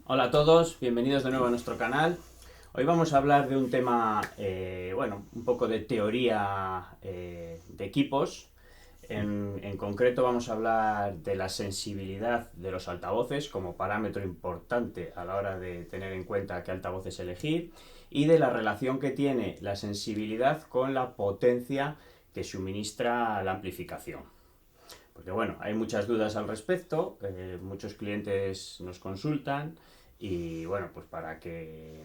Hola a todos, bienvenidos de nuevo a nuestro canal. Hoy vamos a hablar de un tema, un poco de teoría de equipos. En concreto vamos a hablar de la sensibilidad de los altavoces como parámetro importante a la hora de tener en cuenta qué altavoces elegir y de la relación que tiene la sensibilidad con la potencia que suministra la amplificación. Porque bueno, hay muchas dudas al respecto, muchos clientes nos consultan y bueno, pues para que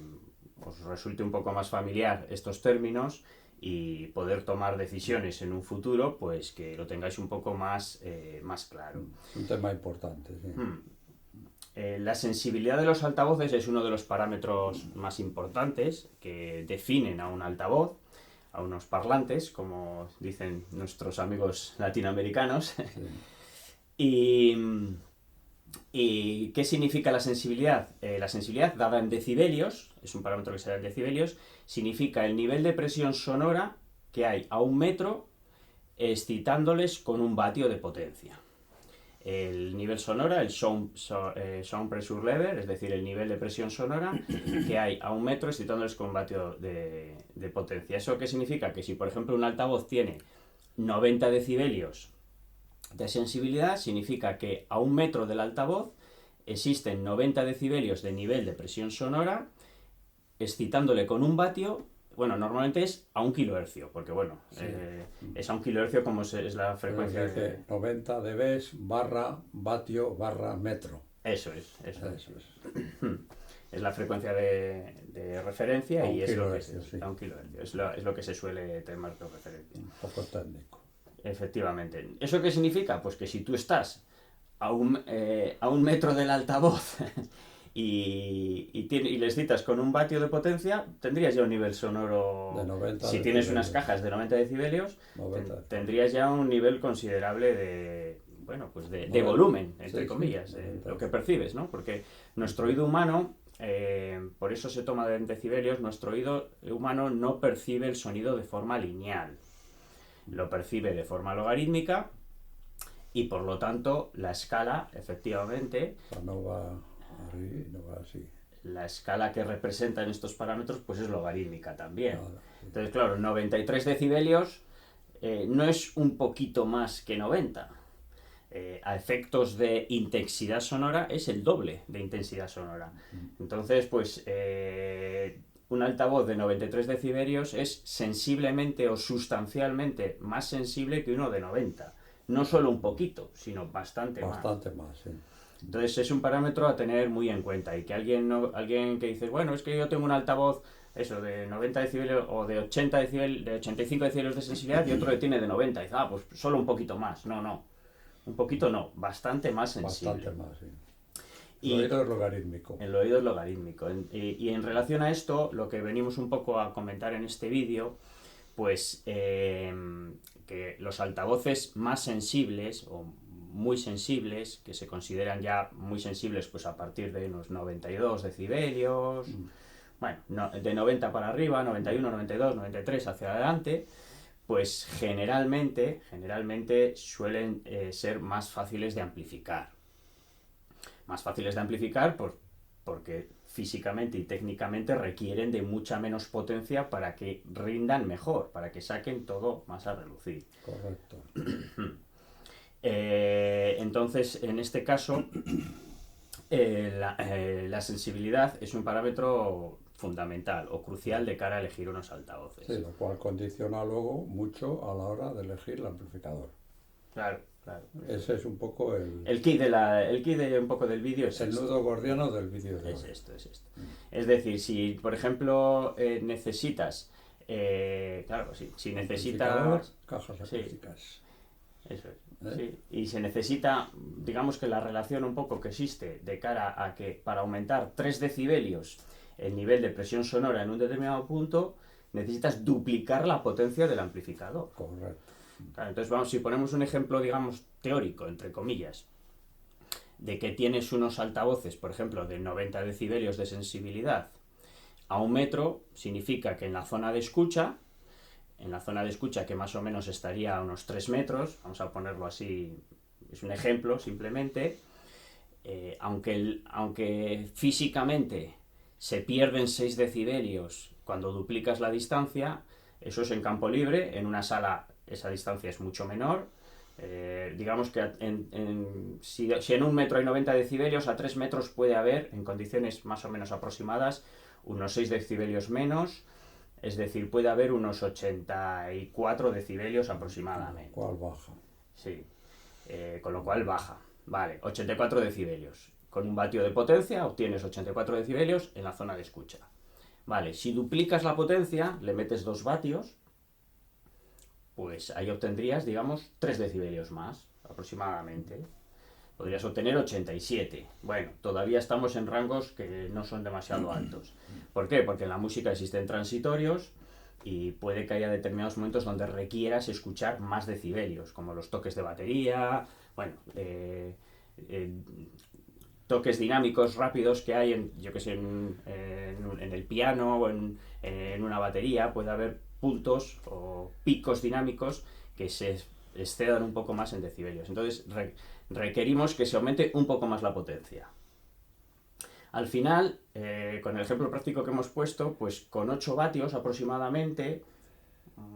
os resulte un poco más familiar estos términos y poder tomar decisiones en un futuro, pues que lo tengáis un poco más claro. Es un tema importante, sí. La sensibilidad de los altavoces es uno de los parámetros más importantes que definen a un altavoz, a unos parlantes, como dicen nuestros amigos latinoamericanos. Sí. y, ¿Y qué significa la sensibilidad? La sensibilidad, dada en decibelios, es un parámetro que se da en decibelios, significa el nivel de presión sonora que hay a 1 metro excitándoles con 1 vatio de potencia. El nivel sonora, el sound pressure level, es decir, el nivel de presión sonora que hay a 1 metro excitándoles con 1 vatio de potencia. ¿Eso qué significa? Que si, por ejemplo, un altavoz tiene 90 decibelios de sensibilidad, significa que a 1 metro del altavoz existen 90 decibelios de nivel de presión sonora, excitándole con 1 vatio. Bueno, normalmente es a 1 kHz, porque bueno, Sí. es a 1 kHz como es la Pero frecuencia se de... dice 90 dB barra vatio barra metro. Eso Eso es. es la frecuencia de referencia A un y es lo que kilohercio, sí. a 1 kHz, es lo que se suele tomar de referencia. Un poco técnico. Efectivamente. ¿Eso qué significa? Pues que si tú estás a 1 metro del altavoz y les citas con 1 vatio de potencia, tendrías ya un nivel De sonoro. 90 Si tienes unas decibelios. cajas de 90 decibelios, 90. tendrías ya un nivel considerable de, bueno, pues de 90. volumen, entre Sí, sí. comillas, 90. lo que percibes, ¿no? Porque nuestro oído humano, por eso se toma en decibelios, nuestro oído humano no percibe el sonido de forma lineal, lo percibe de forma logarítmica y por lo tanto la escala, efectivamente, O sea, no va arriba y no va así. la escala que representan estos parámetros pues es logarítmica también. Nada. Sí. Entonces, claro, 93 decibelios no es un poquito más que 90. A efectos de intensidad sonora es el doble de intensidad sonora. Entonces, pues un altavoz de 93 decibelios es sensiblemente o sustancialmente más sensible que uno de 90. No solo un poquito, sino bastante más. Bastante más, sí. Entonces es un parámetro a tener muy en cuenta y que alguien que dice, bueno, es que yo tengo un altavoz eso de 90 decibelios o de 80 decibelios, de 85 decibelios de sensibilidad y otro que tiene de 90. Y dice, pues solo un poquito más. No, no. Un poquito no, bastante más sensible. Bastante más, sí. El Y oído es logarítmico. el oído es logarítmico. Y en relación a esto, lo que venimos un poco a comentar en este vídeo, pues que los altavoces más sensibles o muy sensibles, que se consideran ya muy sensibles pues a partir de unos 92 decibelios, bueno, de 90 para arriba, 91, 92, 93 hacia adelante, pues generalmente suelen ser más fáciles de amplificar. Más fáciles de amplificar porque físicamente y técnicamente requieren de mucha menos potencia para que rindan mejor, para que saquen todo más a relucir. Correcto. Entonces, en este caso, la sensibilidad es un parámetro fundamental o crucial de cara a elegir unos altavoces. Sí, lo cual condiciona luego mucho a la hora de elegir el amplificador. Claro, claro. Ese es un poco El kit de un poco del vídeo es el esto. nudo gordiano del vídeo de Es hoy. esto, es esto. Es decir, si por ejemplo necesitas, claro, si Amplificador, necesitas, cajas sí, acústicas. eso es. ¿Eh? Sí. Y se necesita, digamos que la relación un poco que existe de cara a que para aumentar 3 decibelios el nivel de presión sonora en un determinado punto, necesitas duplicar la potencia del amplificador. Correcto. Claro, entonces vamos, si ponemos un ejemplo, digamos, teórico, entre comillas, de que tienes unos altavoces, por ejemplo, de 90 decibelios de sensibilidad a 1 metro, significa que en la zona de escucha, que más o menos estaría a unos 3 metros, vamos a ponerlo así, es un ejemplo simplemente, aunque físicamente se pierden 6 decibelios cuando duplicas la distancia, eso es en campo libre. En una sala esa distancia es mucho menor. Digamos que si en 1 metro hay 90 decibelios, a 3 metros puede haber, en condiciones más o menos aproximadas, unos 6 decibelios menos. Es decir, puede haber unos 84 decibelios aproximadamente. ¿Cuál baja? Sí, con lo cual baja. Vale, 84 decibelios. Con un vatio de potencia obtienes 84 decibelios en la zona de escucha. Vale, si duplicas la potencia, le metes 2 vatios, pues ahí obtendrías, digamos, 3 decibelios más, aproximadamente. Podrías obtener 87. Bueno, todavía estamos en rangos que no son demasiado altos. ¿Por qué? Porque en la música existen transitorios y puede que haya determinados momentos donde requieras escuchar más decibelios, como los toques de batería, bueno, toques dinámicos rápidos que hay en el piano o en una batería. Puede haber puntos o picos dinámicos que se excedan un poco más en decibelios. Entonces requerimos que se aumente un poco más la potencia. Al final, con el ejemplo práctico que hemos puesto, pues con 8 vatios aproximadamente,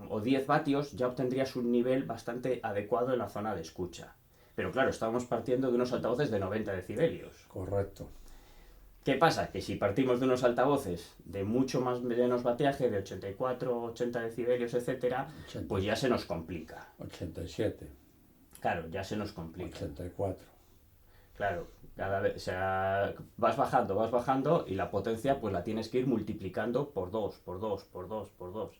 o 10 vatios, ya obtendrías un nivel bastante adecuado en la zona de escucha. Pero claro, estábamos partiendo de unos altavoces de 90 decibelios. Correcto. ¿Qué pasa? Que si partimos de unos altavoces de mucho menos bateaje, de 84, 80 decibelios, etcétera, 80. pues ya se nos complica. 87. Claro, ya se nos complica. 84. Claro, cada vez, o sea, vas bajando y la potencia pues la tienes que ir multiplicando por 2, por 2, por 2, por 2.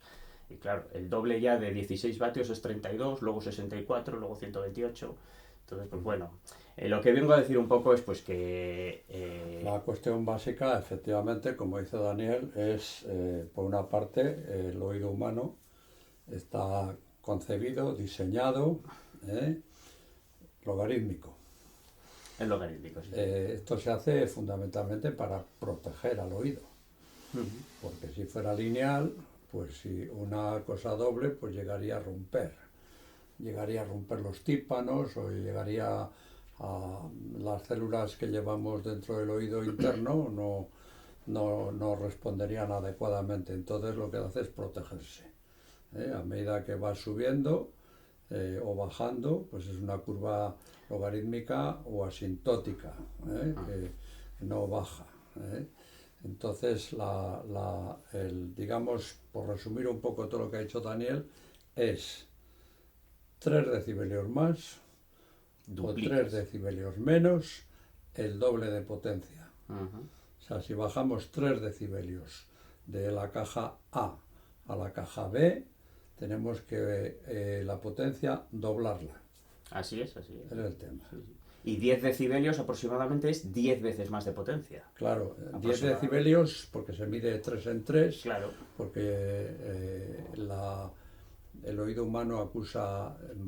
Y claro, el doble ya de 16 vatios es 32, luego 64, luego 128. Entonces, pues bueno, lo que vengo a decir un poco es pues que... La cuestión básica, efectivamente, como dice Daniel, es, por una parte, el oído humano está concebido, diseñado, logarítmico. Es logarítmico, sí. Esto se hace fundamentalmente para proteger al oído, porque si fuera lineal, pues si una cosa doble, pues llegaría a romper los tímpanos o llegaría a las células que llevamos dentro del oído interno, no responderían adecuadamente. Entonces lo que hace es protegerse. A medida que va subiendo o bajando, pues es una curva logarítmica o asintótica, que no baja. Entonces, digamos, por resumir un poco todo lo que ha dicho Daniel, es 3 decibelios más Duplicas. o 3 decibelios menos el doble de potencia. O sea, si bajamos 3 decibelios de la caja A a la caja B, tenemos que la potencia doblarla. Así es, así es. Es el tema. Sí, sí. Y 10 decibelios aproximadamente es 10 veces más de potencia. Claro, 10 decibelios porque se mide 3 en 3, Claro. Porque el oído humano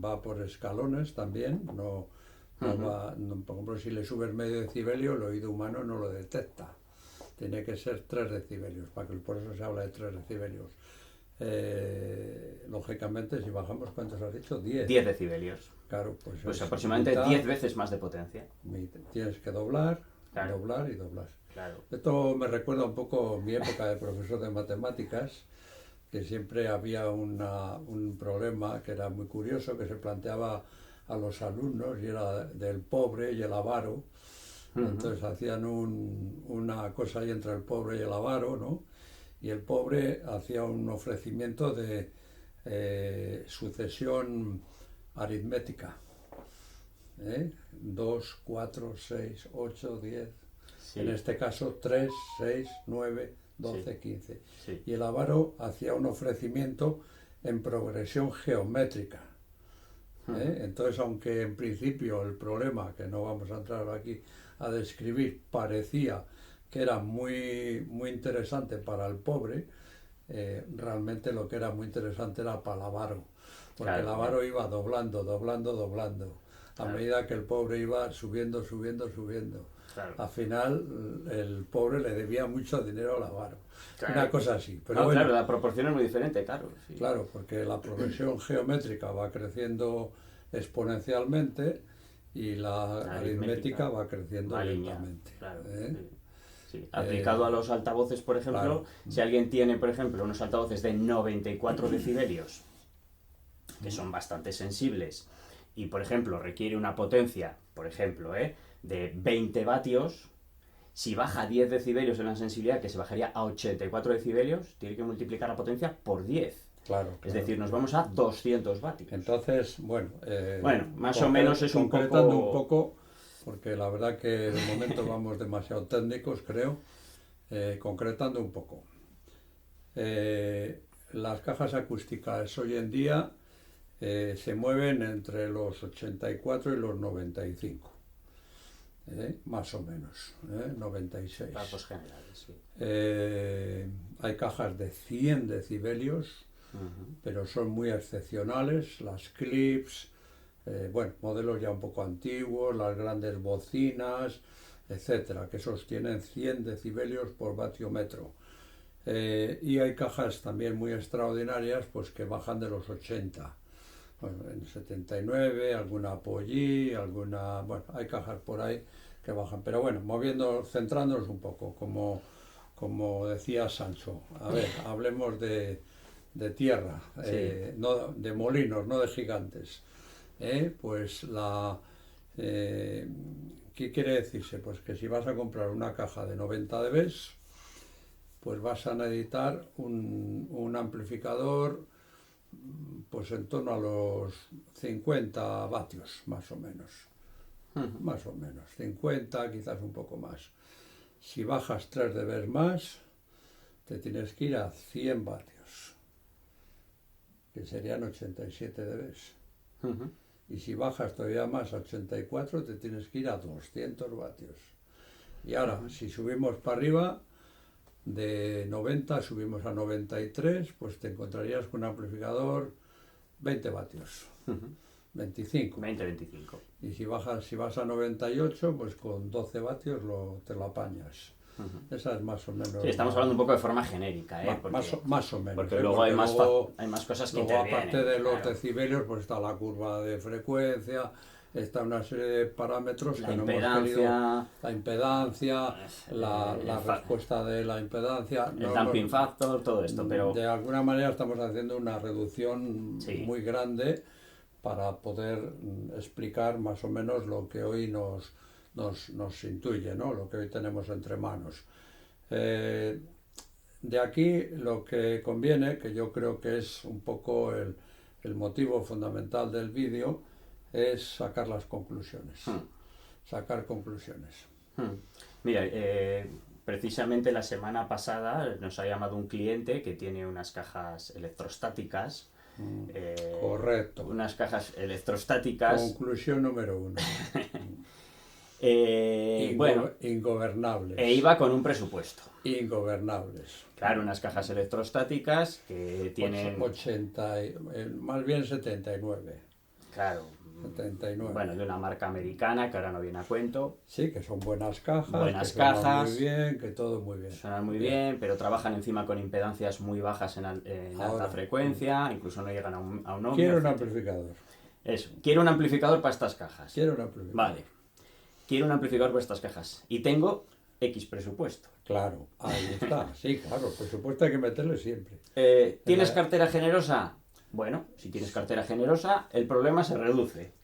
va por escalones también, por ejemplo, si le subes medio decibelio, el oído humano no lo detecta. Tiene que ser 3 decibelios, por eso se habla de 3 decibelios. Lógicamente, si bajamos, ¿cuántos has dicho? 10. 10 decibelios. Claro, pues aproximadamente 10 veces más de potencia. Tienes que doblar, claro. doblar y doblar. Claro. Esto me recuerda un poco mi época de profesor de matemáticas, que siempre había un problema que era muy curioso, que se planteaba a los alumnos, y era del pobre y el avaro. Entonces hacían una cosa ahí entre el pobre y el avaro, ¿no? Y el pobre hacía un ofrecimiento de sucesión aritmética. 2, 4, 6, 8, 10. Sí. En este caso 3, 6, 9, 12, sí. 15. Sí. Y el avaro hacía un ofrecimiento en progresión geométrica. Entonces, aunque en principio el problema, que no vamos a entrar aquí a describir, parecía que era muy, muy interesante para el pobre, realmente lo que era muy interesante era para el avaro, porque claro, el avaro iba doblando, a medida que el pobre iba subiendo. Claro. Al final, el pobre le debía mucho dinero al avaro. Claro. Una cosa así. Pero bueno, claro, la proporción es muy diferente, claro. Sí. Claro, porque la progresión geométrica va creciendo exponencialmente y la aritmética va creciendo lentamente. Claro, sí. Aplicado a los altavoces, por ejemplo, claro. Si alguien tiene, por ejemplo, unos altavoces de 94 decibelios, que son bastante sensibles, y, por ejemplo, requiere una potencia, por ejemplo, de 20 vatios, si baja 10 decibelios en la sensibilidad, que se bajaría a 84 decibelios, tiene que multiplicar la potencia por 10. Claro. Es decir, nos vamos a 200 vatios. Entonces, bueno, más o menos es un poco... Concretando un poco, porque la verdad que de momento vamos demasiado técnicos, creo, concretando un poco. Las cajas acústicas hoy en día se mueven entre los 84 y los 95. Más o menos, 96. Datos generales, sí. Hay cajas de 100 decibelios, pero son muy excepcionales, las clips, modelos ya un poco antiguos, las grandes bocinas, etcétera, que sostienen 100 decibelios por vatio metro. Y hay cajas también muy extraordinarias, pues que bajan de los 80. Bueno, en 79, alguna Apogee, hay cajas por ahí que bajan, pero bueno, centrándonos un poco, como decía Sancho, a ver, hablemos de tierra, sí. No, de molinos, no de gigantes. Pues ¿qué quiere decirse? Pues que si vas a comprar una caja de 90 dB, pues vas a necesitar un amplificador pues en torno a los 50 vatios, más o menos. Más o menos, 50, quizás un poco más. Si bajas 3 dB más, te tienes que ir a 100 vatios, que serían 87 dB. Y si bajas todavía más a 84, te tienes que ir a 200 vatios. Y ahora, si subimos para arriba, de 90 subimos a 93, pues te encontrarías con un amplificador 20 vatios. 25. 20-25. Y si vas a 98, pues con 12 vatios te lo apañas. Esa es más o menos... Sí, estamos hablando un poco de forma genérica, más o menos. Porque luego hay más cosas que intervienen. Aparte de los decibelios, pues está la curva de frecuencia, está una serie de parámetros que no hemos querido... La impedancia, la respuesta de la impedancia... El damping factor, todo esto, pero... De alguna manera estamos haciendo una reducción muy grande para poder explicar más o menos lo que hoy nos intuye, ¿no? Lo que hoy tenemos entre manos. De aquí lo que conviene, que yo creo que es un poco el motivo fundamental del vídeo, es sacar las conclusiones. Sacar conclusiones. Mira, precisamente la semana pasada nos ha llamado un cliente que tiene unas cajas electrostáticas. Correcto. Unas cajas electrostáticas. Conclusión número 1. Ingobernables. E iba con un presupuesto. Ingobernables. Claro, unas cajas electrostáticas que tienen... 80, más bien 79. Claro. 79. Bueno, de una marca americana que ahora no viene a cuento. Sí, que son buenas cajas. Buenas que cajas. Suenan muy bien, que todo muy bien. Suenan muy bien, pero trabajan encima con impedancias muy bajas en alta frecuencia, incluso no llegan a un ohmio. Quiero un amplificador. Eso, quiero un amplificador para estas cajas. Quiero un amplificador. Vale, quiero un amplificador para estas cajas. Y tengo X presupuesto. Claro, ahí está. Sí, claro, presupuesto hay que meterle siempre. ¿Tienes cartera generosa? Bueno, si tienes cartera generosa, el problema se reduce.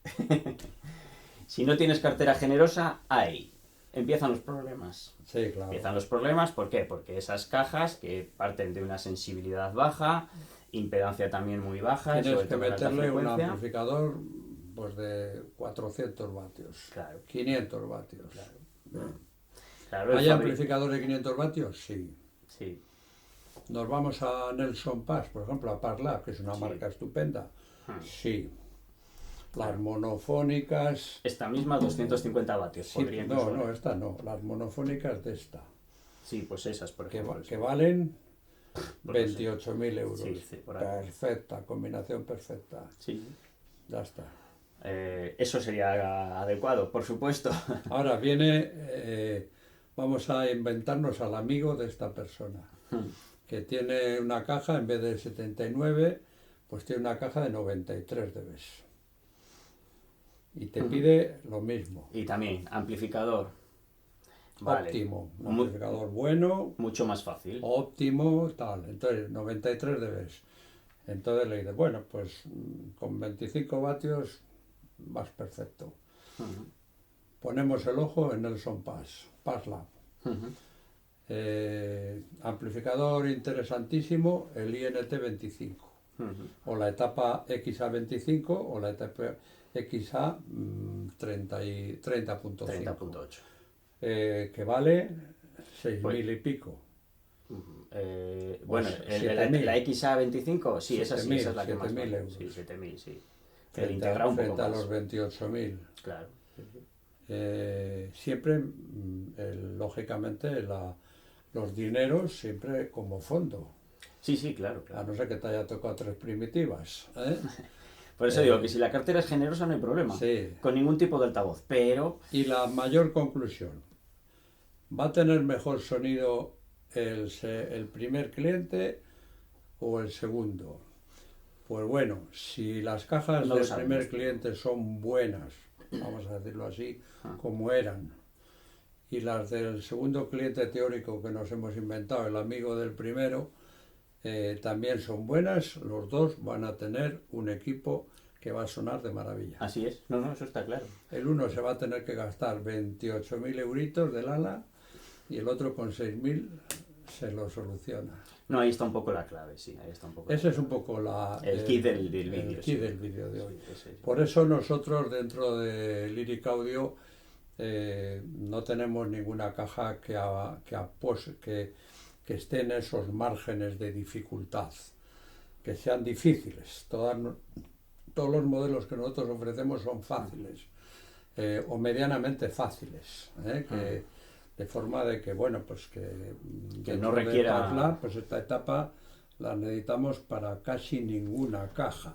Si no tienes cartera generosa, ahí empiezan los problemas. Sí, claro. Empiezan los problemas, ¿por qué? Porque esas cajas que parten de una sensibilidad baja, impedancia también muy baja, tienes que meterle un amplificador pues de 400 vatios, claro. 500 vatios. Claro, ¿Hay amplificadores de 500 vatios? Sí. Sí. Nos vamos a Nelson Pass, por ejemplo, a Parlab, que es una marca estupenda. Sí. Las monofónicas... Esta misma 250 vatios. Sí, no, esta no. Las monofónicas de esta. Sí, pues esas, por ejemplo. Que valen 28.000 euros. Sí, por ahí. Perfecta, combinación perfecta. Sí. Ya está. Eso sería adecuado, por supuesto. Ahora viene... vamos a inventarnos al amigo de esta persona. Que tiene una caja, en vez de 79, pues tiene una caja de 93 dB. Y te pide lo mismo. Y también, amplificador. Vale. Óptimo, un amplificador bueno. Mucho más fácil. Óptimo, tal. Entonces, 93 dBs. Entonces le dices, bueno, pues con 25 vatios vas perfecto. Ponemos el ojo en Nelson Pass Lab. Amplificador interesantísimo, el INT25. O la etapa XA25 o la etapa XA 30.8. Que vale 6.000 y pico. Bueno, la XA25, sí, esa sí, esa es la que más vale. Euros. Sí, 7.000, sí. El integrado un poco frente a los 28.000. Claro. Siempre, lógicamente, los dineros siempre como fondo. Sí, sí, claro. A no ser que te haya tocado 3 primitivas. Por eso digo que si la cartera es generosa no hay problema. Sí. Con ningún tipo de altavoz, pero... Y la mayor conclusión. ¿Va a tener mejor sonido el primer cliente o el segundo? Pues bueno, si las cajas del primer cliente son buenas, vamos a decirlo así, como eran, y las del segundo cliente teórico que nos hemos inventado, el amigo del primero, también son buenas, los dos van a tener un equipo que va a sonar de maravilla. Así es, no, eso está claro. El uno se va a tener que gastar 28.000 euritos del ala y el otro con 6.000 se lo soluciona. No, ahí está un poco la clave, sí, ahí está un poco. Ese es un poco el kit del vídeo. El kit del vídeo de hoy. Sí. Por eso nosotros dentro de Lyric Audio no tenemos ninguna caja que esté en esos márgenes de dificultad, que sean difíciles. Todos los modelos que nosotros ofrecemos son fáciles o medianamente fáciles, de forma de que, bueno, pues que no requiera... pues esta etapa la necesitamos para casi ninguna caja.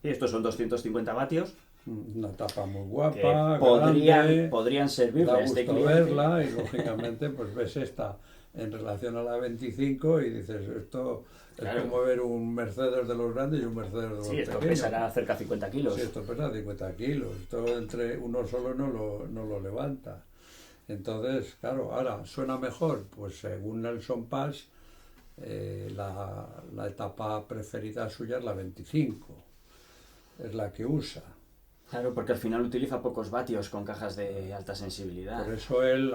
Y estos son 250 vatios. Una tapa muy guapa, podrían servirle a este cliente. Verla y lógicamente pues ves esta en relación a la 25 y dices, esto es como ver un Mercedes de los grandes y un Mercedes de los pequeños. Sí, esto pesará cerca de 50 kilos. Sí, esto pesa 50 kilos. Esto entre uno solo no lo levanta. Entonces, claro, ahora, ¿suena mejor? Pues según Nelson Pass, la etapa preferida suya es la 25. Es la que usa. Claro, porque al final utiliza pocos vatios con cajas de alta sensibilidad. Por eso él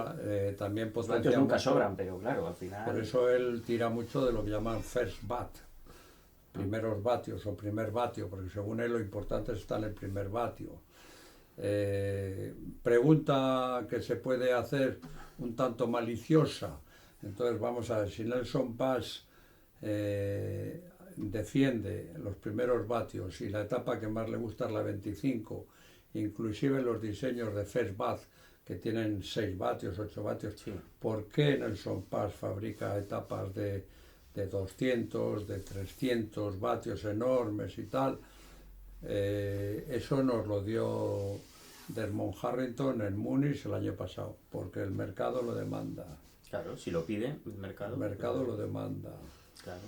también potencia. Los vatios nunca sobran, pero claro, al final... Por eso él tira mucho de lo que llaman first bat, primeros vatios o primer vatio, porque según él lo importante está en el primer vatio. Pregunta que se puede hacer un tanto maliciosa. Entonces vamos a ver, si Nelson Pass defiende los primeros vatios y la etapa que más le gusta es la 25, inclusive los diseños de First Bath que tienen 6 vatios, 8 vatios, sí. ¿Por qué Nelson Pass fabrica etapas de 200, de 300 vatios enormes y tal? Eso nos lo dio Desmond Harrington en Múnich el año pasado, porque el mercado lo demanda. Claro, si lo pide el mercado. El mercado lo demanda. Claro.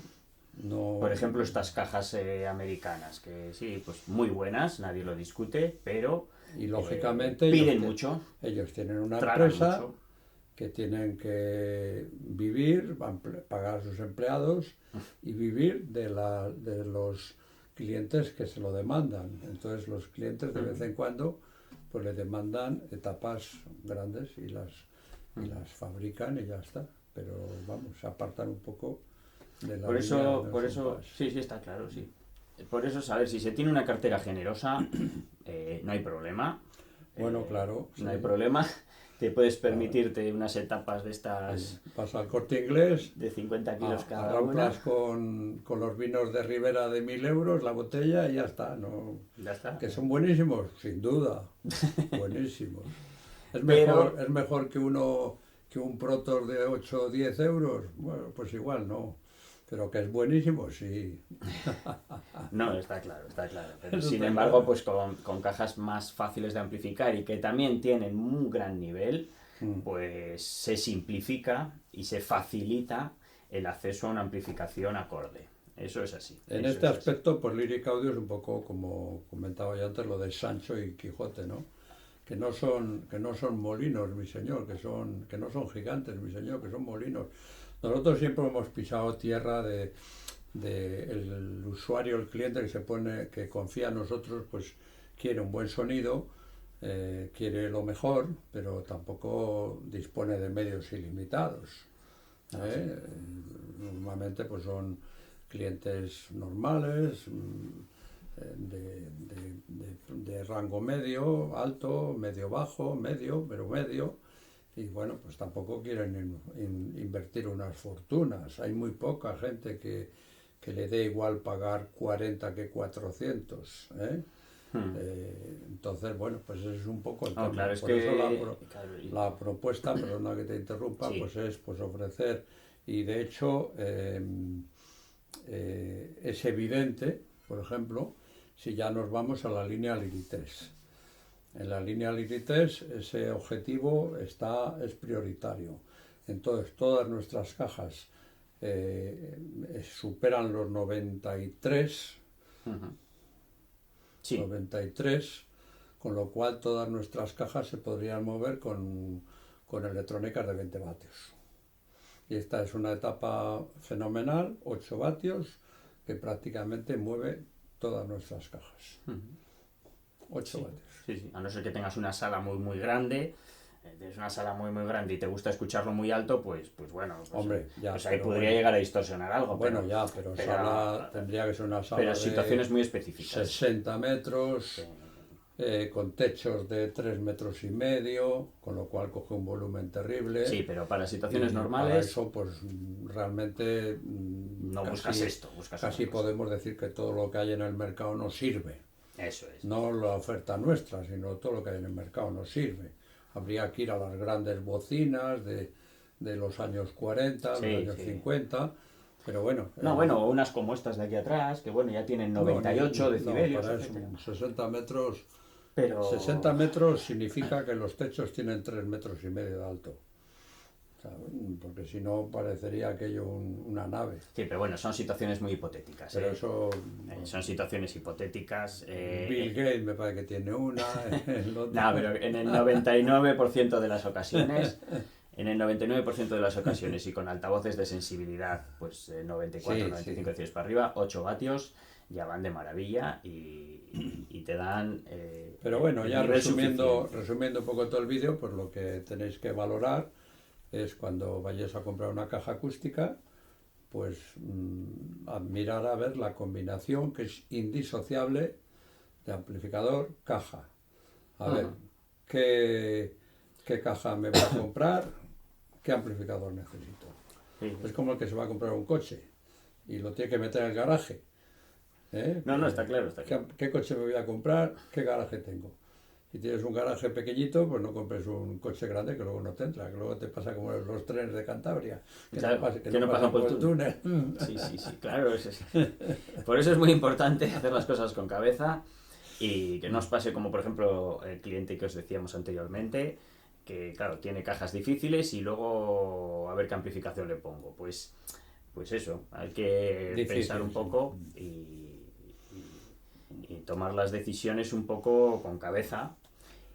No... Por ejemplo, estas cajas americanas, que sí, pues muy buenas, nadie lo discute, pero y lógicamente piden mucho. Ellos tienen una empresa mucho. Que tienen que vivir, pagar a sus empleados y vivir de los clientes que se lo demandan. Entonces los clientes de vez en cuando pues le demandan etapas grandes y las fabrican y ya está. Pero vamos, se apartan un poco de la por eso sí, está claro, sí. Por eso, saber si se tiene una cartera generosa, no hay problema. Bueno, claro. No hay problema. Te puedes permitirte unas etapas de estas... Pasa al Corte Inglés. De 50 kilos cada arramplas con los vinos de Ribera de 1.000 euros la botella y ya está. ¿No? Ya está. Que son buenísimos, sin duda. Buenísimos. Es mejor que un Protor de 8 o 10 euros. Bueno, pues igual no. Pero que es buenísimo, sí. No, está claro. Pero, sin embargo, pues con cajas más fáciles de amplificar y que también tienen un gran nivel, pues se simplifica y se facilita el acceso a una amplificación acorde. Eso es así. En eso este es así. aspecto, pues Lyric Audio es un poco como comentaba yo antes, lo de Sancho y Quijote, ¿no? Que no son molinos, mi señor, que no son gigantes, mi señor, que son molinos. Nosotros siempre hemos pisado tierra de el usuario, el cliente que confía en nosotros, pues quiere un buen sonido, quiere lo mejor, pero tampoco dispone de medios ilimitados. ¿eh? Normalmente pues son clientes normales, de rango medio, alto, medio bajo, medio, pero medio, y bueno, pues tampoco quieren invertir unas fortunas. Hay muy poca gente que le dé igual pagar 40 que 400, ¿eh? Entonces, bueno, pues ese es un poco el tema. Claro, es Por eso que... la propuesta, perdona que te interrumpa, Sí. pues es pues ofrecer, y de hecho es evidente, por ejemplo, si ya nos vamos a la línea Lirites. En la línea Lirites ese objetivo es prioritario. Entonces todas nuestras cajas superan los 93, Sí. 93, con lo cual todas nuestras cajas se podrían mover con electrónicas de 20 vatios. Y esta es una etapa fenomenal, 8 vatios, que prácticamente mueve todas nuestras cajas. 8 Sí. vatios. Sí, sí. A no ser que tengas una sala muy, muy grande, tienes una sala muy, muy grande y te gusta escucharlo muy alto, pues bueno, pues, Hombre, ya, pues ahí pero podría bueno. llegar a distorsionar algo. Bueno, pero, ya, pero sala tendría que ser una sala pero de situaciones muy específicas. 60 metros, con techos de 3 metros y medio, con lo cual coge un volumen terrible. Sí, pero para situaciones Y normales... para eso, pues realmente no buscas esto, buscas casi otra cosa. podemos decir que todo lo que hay en el mercado nos sirve. Eso es. No la oferta nuestra, sino todo lo que hay en el mercado nos sirve. Habría que ir a las grandes bocinas de los años 40, Sí, los años sí. 50, pero bueno. No, bueno, unas como estas de aquí atrás, que bueno, ya tienen 98 decibelios, para eso, etcétera. 60 metros. Pero... 60 metros significa que los techos tienen 3 metros y medio de alto. O sea, porque si no parecería aquello una nave. Sí, pero bueno, son situaciones muy hipotéticas. Pero eso... son situaciones hipotéticas. Bill Gates me parece que tiene una. No, pero en el 99% de las ocasiones... En el 99% de las ocasiones y con altavoces de sensibilidad, pues 94, Sí, 95 sí. decibelios para arriba, 8 vatios, ya van de maravilla y te dan Pero bueno, el ya nivel resumiendo suficiente. un poco todo el vídeo, pues lo que tenéis que valorar es cuando vayáis a comprar una caja acústica, pues mirar a ver la combinación que es indisociable de amplificador-caja. A ver, ¿qué caja me voy a comprar? ¿Qué amplificador necesito? Sí. Es como el que se va a comprar un coche y lo tiene que meter en el garaje. No, está claro, está claro. ¿Qué coche me voy a comprar? ¿Qué garaje tengo? Si tienes un garaje pequeñito, pues no compres un coche grande que luego no te entra, que luego te pasa como los trenes de Cantabria, que Claro, no pasan por el túnel. Sí, claro. Por eso es muy importante hacer las cosas con cabeza y que no os pase como, por ejemplo, el cliente que os decíamos anteriormente, que, claro, tiene cajas difíciles y luego a ver qué amplificación le pongo. Pues eso, hay que Difícil, pensar un poco y tomar las decisiones un poco con cabeza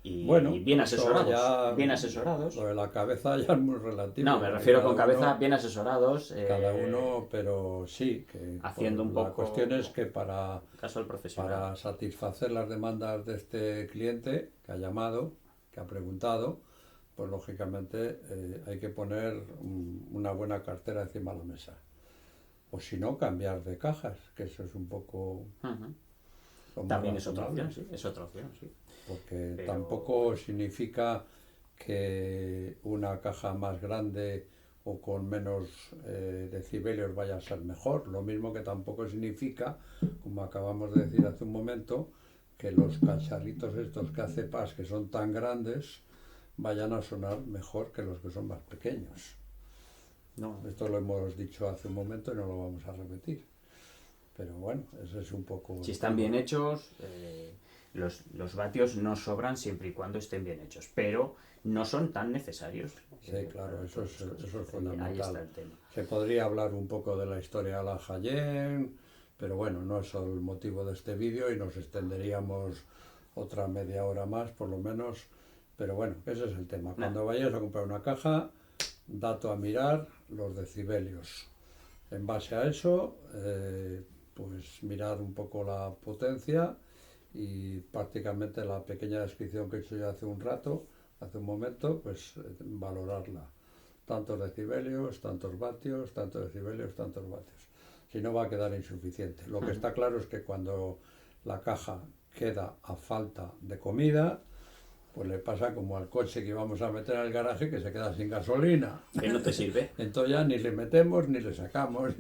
y Bueno, bien asesorados. ya, bien asesorados. Lo de la cabeza ya es muy relativo. No, me refiero con cabeza bien asesorados. Cada uno, pero sí, que haciendo un la poco cuestión es que para caso al profesional. satisfacer las demandas de este cliente que ha llamado, que ha preguntado, pues lógicamente hay que poner una buena cartera encima de la mesa. O si no, cambiar de cajas, que eso es un poco... También es otra opción, sí, es otra opción, sí. Porque tampoco significa que una caja más grande o con menos decibelios vaya a ser mejor. Lo mismo que tampoco significa, como acabamos de decir hace un momento, que los cacharritos estos que hace Paz, que son tan grandes, vayan a sonar mejor que los que son más pequeños. No. Esto lo hemos dicho hace un momento y no lo vamos a repetir. Pero bueno, ese es un poco... Si están bien hechos, Los vatios no sobran siempre y cuando estén bien hechos, pero no son tan necesarios. Sí, claro, eso es fundamental. Ahí está el tema. Se podría hablar un poco de la historia de la Jaén, pero bueno, no es el motivo de este vídeo y nos extenderíamos otra media hora más, por lo menos. Pero bueno, ese es el tema. Cuando vayas a comprar una caja, dato a mirar, los decibelios. En base a eso, pues mirar un poco la potencia y prácticamente la pequeña descripción que he hecho ya hace un momento, pues valorarla. Tantos decibelios, tantos vatios, tantos decibelios, tantos vatios. Si no, va a quedar insuficiente. Lo que está claro es que cuando la caja queda a falta de comida, pues le pasa como al coche que vamos a meter en el garaje, que se queda sin gasolina. Que no te sirve. Entonces ya ni le metemos ni le sacamos.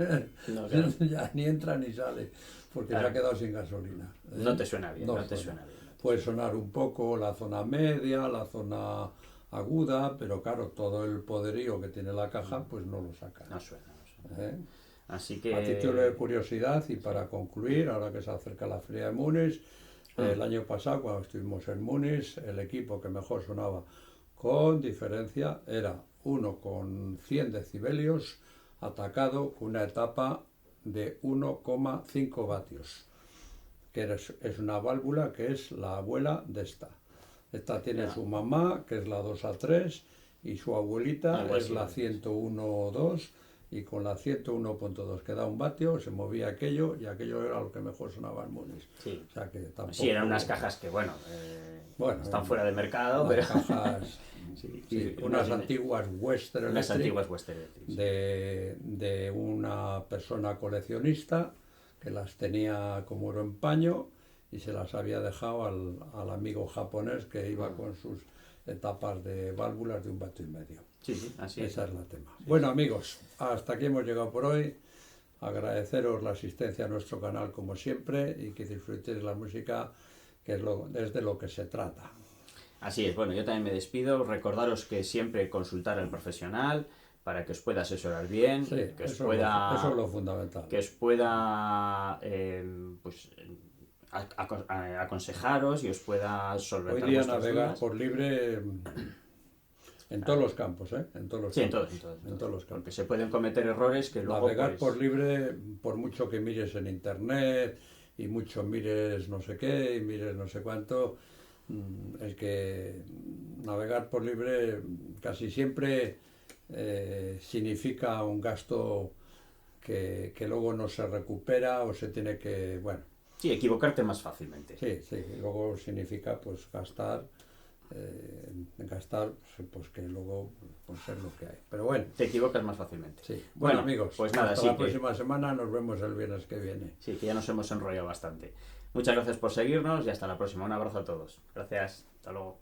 No, claro. Ya ni entra ni sale, porque claro, se ha quedado sin gasolina. No te suena bien, no te suena bien. Puede sonar un poco la zona media, la zona aguda, pero claro, todo el poderío que tiene la caja, pues no lo saca. No suena. Así que... A título de curiosidad y para concluir, ahora que se acerca la Feria de Múnich, el año pasado, cuando estuvimos en Múnich, el equipo que mejor sonaba con diferencia era uno con 100 decibelios atacado con una etapa de 1,5 vatios, que es una válvula que es la abuela de esta. Esta tiene su mamá, que es la 2A3, y su abuelita es la 101.2, y con la 101.2 que da un vatio, se movía aquello, y aquello era lo que mejor sonaba en Múnich. Sí. O sea que tampoco... Sí, eran unas cajas que, bueno, están fuera de mercado, pero... Cajas, unas antiguas Western Electric, unas antiguas Western Electric, de una persona coleccionista que las tenía como oro en paño y se las había dejado al amigo japonés que iba con sus etapas de válvulas de 1,5 vatios. Sí, así Esa es la tema. Bueno, amigos, hasta aquí hemos llegado por hoy. Agradeceros la asistencia a nuestro canal como siempre y que disfrutéis de la música, que es de lo que se trata. Así es, bueno, yo también me despido. Recordaros que siempre consultar al profesional para que os pueda asesorar bien, Sí, que os eso pueda... Eso es lo fundamental. Que os pueda aconsejaros y os pueda solventar hoy día vuestras navegar dudas. por libre en todos los campos, ¿eh? En todos los campos. En todos los campos. Porque se pueden cometer errores que luego... Navegar por libre, por mucho que mires en internet y mucho mires no sé qué y mires no sé cuánto, el que navegar por libre casi siempre significa un gasto que luego no se recupera o se tiene que, bueno... Sí, equivocarte más fácilmente. Sí, luego significa pues gastar, pues que luego pues es lo que hay. Pero bueno. Te equivocas más fácilmente. Sí. Bueno, amigos, pues nada, hasta la próxima semana, nos vemos el viernes que viene. Sí, que ya nos hemos enrollado bastante. Muchas gracias por seguirnos y hasta la próxima. Un abrazo a todos. Gracias. Hasta luego.